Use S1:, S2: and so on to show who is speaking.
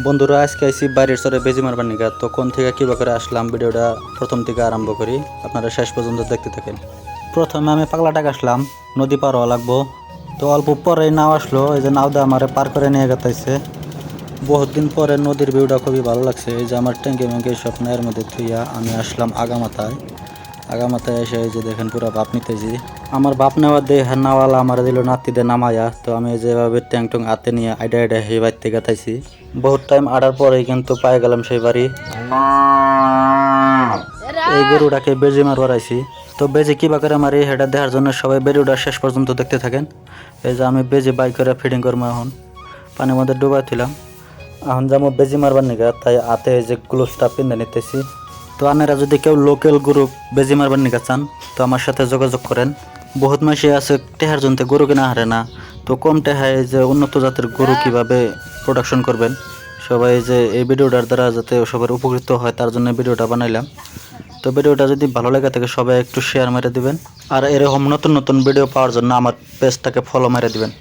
S1: বন্ধুরা আজকে আইসি বাইরের চরে বেজি মারবার নিগা, তো কোন থেকে কীভাবে করে আসলাম ভিডিওটা প্রথম থেকে আরম্ভ করি, আপনারা শেষ পর্যন্ত দেখতে থাকেন। প্রথমে আমি পাগলাটাকে আসলাম, নদী পার হওয়া লাগবো। তো অল্প পরেই নাও আসলো, এই যে নাও দিয়ে আমারে পার করে নিয়ে গেতাইছে। বহুত দিন পরে নদীর ভিউটা খুবই ভালো লাগছে। এই যে আমার ট্যাঙ্কি ম্যাঙ্কি সব নায়ের মধ্যে থুইয়া আমি আসলাম আগামাথায় এসে এই যে দেখেন পুরো বাপ নিতেছি। আমার বাপ নেওয়ার দিয়ে হ্যাঁ নাওয়ালা আমার দিল নাতিদের নামায়া। তো আমি যেভাবে ট্যাং টং হাতে নিয়ে আইডা সেই বাড়ি থেকে গাতাইছি। বহুত টাইম আড়ার পরেই কিন্তু পাই গেলাম সেই বাড়ি। এই গরুটাকে বেজি মারবার আইছি। তো বেজি কিবা করে মারি সেটা দেখার জন্য সবাই ভিডিওটা শেষ পর্যন্ত দেখতে থাকেন। এই যে আমি বেজি বাই করে ফিটিং করবো, এখন পানির মধ্যে ডুবাই দিলাম। এখন যাবো বেজি মারবার নিগা, তাই হাতে এই যে গ্লোভসটা পিন্ধে নিতেছি। তো আপনারা যদি কেউ লোকাল গরু বেজি মারবার নিগা চান তো আমার সাথে যোগাযোগ করেন। বহুত মাসে আছে টেহার জন্য গরু কিনা হারে না। তো কম টেহায় যে উন্নত জাতের গরু কিভাবে প্রোডাকশন করবেন, সবাই যে এই ভিডিওটার দ্বারা যাতে সবার উপকৃত হয় তার জন্য ভিডিওটা বানাইলাম। তো ভিডিওটা যদি ভালো লাগে থাকে সবাই একটু শেয়ার মেরে দিবেন, আর এরকম নতুন নতুন ভিডিও পাওয়ার জন্য আমার পেজটাকে ফলো মেরে দিবেন।